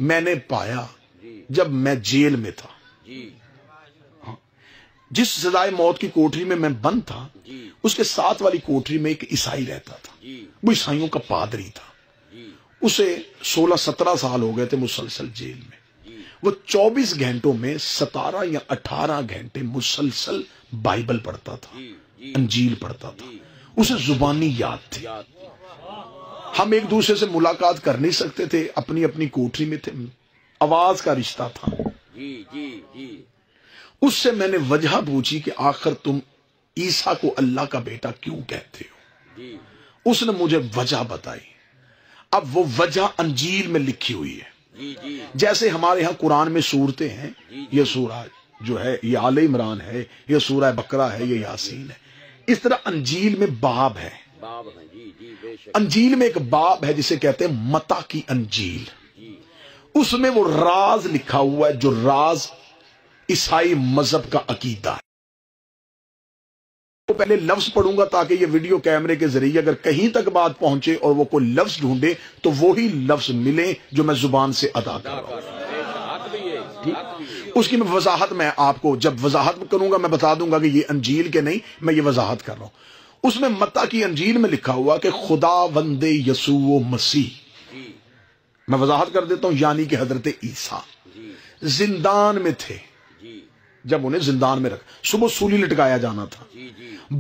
میں نے پایا جب میں جیل میں تھا، جس سزائے موت کی کوٹری میں بند تھا، اس کے ساتھ والی کوٹری میں ایک عیسائی رہتا تھا، وہ عیسائیوں کا پادری تھا، اسے 16-17 سال ہو گئے تھے مسلسل جیل میں، وہ 24 گھنٹوں میں 17 یا 18 گھنٹے مسلسل بائبل پڑھتا تھا، انجیل پڑھتا تھا، اسے زبانی یاد تھی۔ ہم ایک دوسرے سے ملاقات کر نہیں سکتے تھے، اپنی اپنی کوٹری میں تھے، آواز کا رشتہ تھا۔ اس سے میں نے وجہ پوچھی کہ آخر تم عیسیٰ کو اللہ کا بیٹا کیوں کہتے ہو؟ اس نے مجھے وجہ بتائی۔ اب وہ وجہ انجیل میں لکھی ہوئی ہے، جیسے ہمارے ہاں قرآن میں سورتیں ہیں، یہ سورہ جو ہے یہ آل عمران ہے، یہ سورہ بقرہ ہے، یہ یاسین ہے، اس طرح انجیل میں باب ہے۔ انجیل میں ایک باب ہے جسے کہتے ہیں متی کی انجیل، اس میں وہ راز لکھا ہوا ہے جو راز عیسائی مذہب کا عقیدہ ہے۔ پہلے لفظ پڑھوں گا تاکہ یہ ویڈیو کیمرے کے ذریعے اگر کہیں تک بات پہنچے اور وہ کوئی لفظ ڈھونڈے تو وہی لفظ ملے جو میں زبان سے ادا کر رہا ہوں۔ اس کی میں وضاحت میں آپ کو جب وضاحت کروں گا میں بتا دوں گا کہ یہ انجیل کے نہیں، میں یہ وضاحت کر رہا ہوں۔ اس میں متی کی انجیل میں لکھا ہوا کہ خداوند یسوع مسیح، میں وضاحت کر دیتا ہوں، یعنی کہ حضرت عیسیٰ زندان میں تھے، جب انہیں زندان میں رکھا، صبح سولی لٹکایا جانا تھا،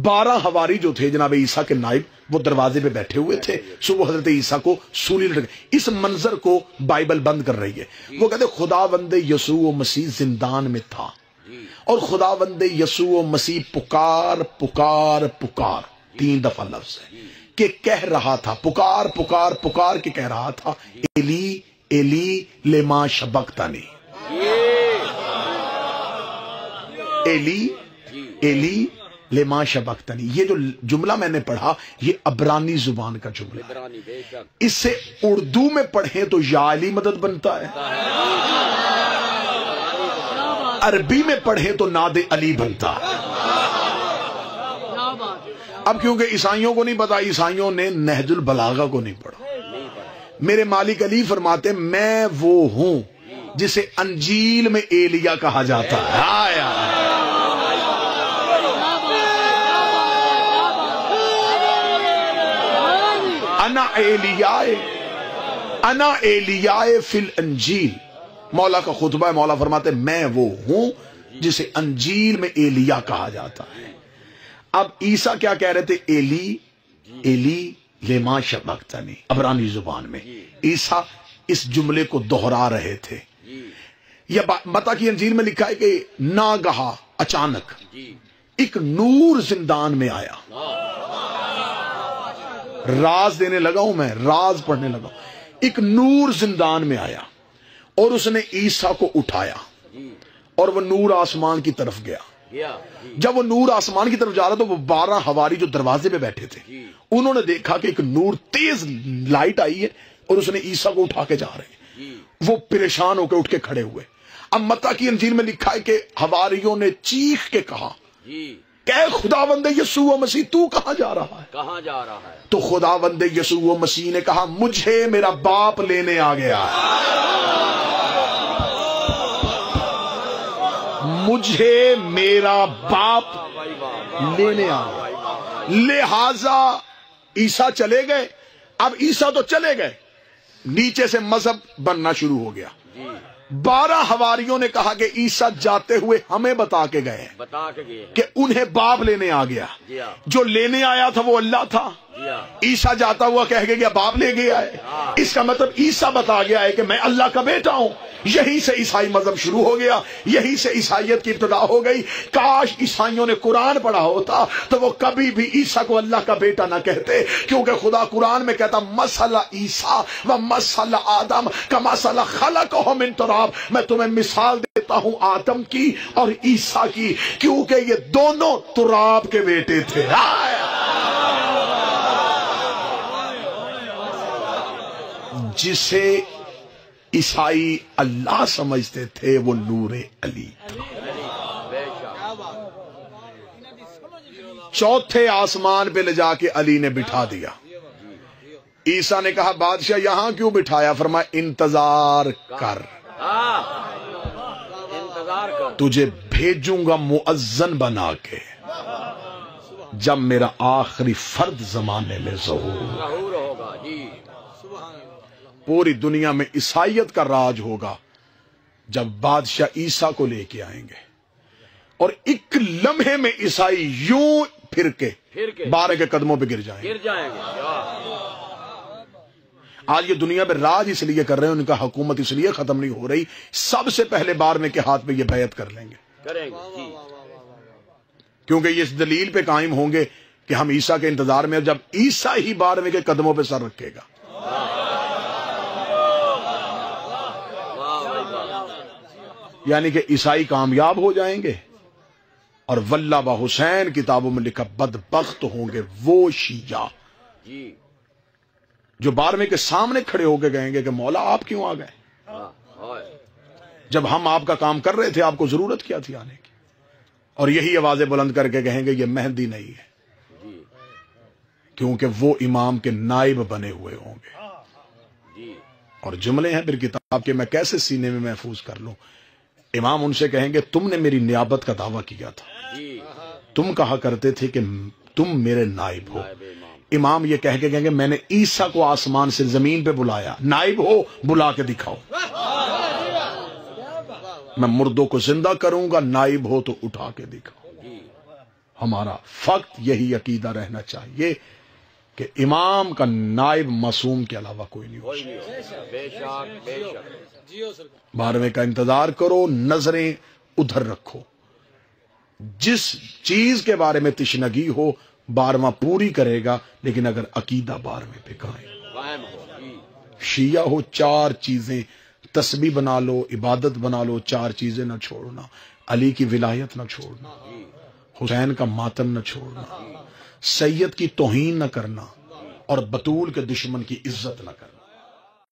12 حواری جو تھے جناب عیسیٰ کے نائب، وہ دروازے پہ بیٹھے ہوئے تھے، صبح حضرت عیسیٰ کو سولی لٹکا، اس منظر کو بائبل بند کر رہی ہے۔ وہ کہتے خداوند یسوع مسیح زندان میں تھا اور خداوند یسوع مسیح پکار پکار پکار 3 دفعہ لفظ ہے کہ کہہ رہا تھا، پکار پکار پکار کے کہہ رہا تھا، ایلی ایلی لما شبقتنی، ایلی ایلی لما شبقتنی۔ یہ جو جملہ میں نے پڑھا یہ عبرانی زبان کا جملہ ہے، اس سے اردو میں پڑھیں تو یا علی مدد بنتا ہے، عربی میں پڑھیں تو ناد علی بنتا ہے۔ اب کیونکہ عیسائیوں کو نہیں پتا، عیسائیوں نے نہج البلاغہ کو نہیں پڑھا، میرے مالک علی فرماتے میں وہ ہوں جسے انجیل میں ایلیا کہا جاتا ہے۔ انا ایلیاء فی الانجیل، مولا کا خطبہ ہے، مولا فرماتے میں وہ ہوں جسے انجیل میں ایلیا کہا جاتا ہے۔ اب عیسیٰ کیا کہہ رہے تھے؟ ایلی ایلی لما شبقتنی، عبرانی زبان میں عیسیٰ اس جملے کو دہرا رہے تھے۔ یہ متی کی انجیل میں لکھا ہے کہ ناگہا اچانک ایک نور زندان میں آیا، راز دینے لگا ہوں میں، راز پڑھنے لگا ہوں، ایک نور زندان میں آیا اور اس نے عیسیٰ کو اٹھایا اور وہ نور آسمان کی طرف گیا۔ جب وہ نور آسمان کی طرف جا رہا تو وہ 12 حواری جو دروازے پہ بیٹھے تھے انہوں نے دیکھا کہ ایک نور تیز لائٹ آئی ہے اور اس نے عیسیٰ کو اٹھا کے جا رہے ہیں، وہ پریشان ہو کے اٹھ کے کھڑے ہوئے۔ اب متی کی انجیل میں لکھا ہے کہ حواریوں نے چیخ کے کہا کہ خداوند یسوع مسیح تو کہاں جا رہا ہے؟ کہاں جا رہا ہے؟ تو خداوند یسوع مسیح نے کہا مجھے میرا باپ لینے آ گیا ہے، مجھے میرا باپ لینے آ گیا۔ لہذا عیسیٰ چلے گئے۔ اب عیسیٰ تو چلے گئے، نیچے سے مذہب بننا شروع ہو گیا۔ 12 حواریوں نے کہا کہ عیسیٰ جاتے ہوئے ہمیں بتا کے گئے کہ انہیں باپ لینے آ گیا۔ جو لینے آیا تھا وہ اللہ تھا، عیسیٰ جاتا ہوا کہہ گیا باپ لے گیا ہے، اس کا مطلب عیسیٰ بتا گیا ہے کہ میں اللہ کا بیٹا ہوں۔ یہیں سے عیسائی مذہب شروع ہو گیا، یہیں سے عیسائیت کی ابتدا ہو گئی۔ کاش عیسائیوں نے قرآن پڑھا ہوتا تو وہ کبھی بھی عیسیٰ کو اللہ کا بیٹا نہ کہتے، کیونکہ خدا قرآن میں کہتا مثل عیسیٰ و مثل آدم کمثل خلقہ من تراب، میں تمہیں مثال دیتا ہوں آدم کی اور عیسیٰ کی، کیونکہ یہ دونوں تراب کے بیٹے تھے۔ جسے عیسائی اللہ سمجھتے تھے وہ نور علی تھا۔ چوتھے آسمان پہ لے جا کے علی نے بٹھا دیا۔ عیسیٰ نے کہا بادشاہ یہاں کیوں بٹھایا؟ فرمایا انتظار کر، انتظار کر، تجھے بھیجوں گا مؤذن بنا کے جب میرا آخری فرد زمانے میں ظہور ہوگا۔ جی پوری دنیا میں عیسائیت کا راج ہوگا جب بادشاہ عیسیٰ کو لے کے آئیں گے، اور ایک لمحے میں عیسائی یوں پھر کے بارے کے قدموں پہ گر جائیں گے۔ آج یہ دنیا میں راج اس لیے کر رہے ہیں، ان کا حکومت اس لیے ختم نہیں ہو رہی، سب سے پہلے بارہویں کے ہاتھ پہ یہ بیعت کر لیں گے، کیونکہ یہ اس دلیل پہ قائم ہوں گے کہ ہم عیسیٰ کے انتظار میں، جب عیسیٰ ہی بارہویں کے قدموں پہ سر رکھے گا۔ یعنی کہ عیسائی کامیاب ہو جائیں گے، اور واللہ با حسین کتابوں میں لکھا بدبخت ہوں گے وہ شیعہ جو بارہویں کے سامنے کھڑے ہو کے کہیں گے کہ مولا آپ کیوں آ گئے جب ہم آپ کا کام کر رہے تھے، آپ کو ضرورت کیا تھی آنے کی؟ اور یہی آوازیں بلند کر کے کہیں گے یہ مہدی نہیں ہے، کیونکہ وہ امام کے نائب بنے ہوئے ہوں گے۔ اور جملے ہیں پھر کتاب کے، میں کیسے سینے میں محفوظ کر لوں؟ امام ان سے کہیں گے تم نے میری نیابت کا دعویٰ کیا تھا، تم کہا کرتے تھے کہ تم میرے نائب ہو۔ امام یہ کہہ کے کہیں گے میں نے عیسیٰ کو آسمان سے زمین پہ بلایا، نائب ہو بلا کے دکھاؤ، میں مردوں کو زندہ کروں گا، نائب ہو تو اٹھا کے دکھاؤ۔ ہمارا فقط یہی عقیدہ رہنا چاہیے کہ امام کا نائب معصوم کے علاوہ کوئی نہیں ہو سکتا۔ بارہویں کا انتظار کرو، نظریں ادھر رکھو، جس چیز کے بارے میں تشنگی ہو بارہواں پوری کرے گا، لیکن اگر عقیدہ بارہویں پہ قائم شیعہ ہو، چار چیزیں تسبیح بنا لو، عبادت بنا لو، چار چیزیں نہ چھوڑنا، علی کی ولایت نہ چھوڑنا، حسین کا ماتم نہ چھوڑنا، سید کی توہین نہ کرنا، اور بطول کے دشمن کی عزت نہ کرنا۔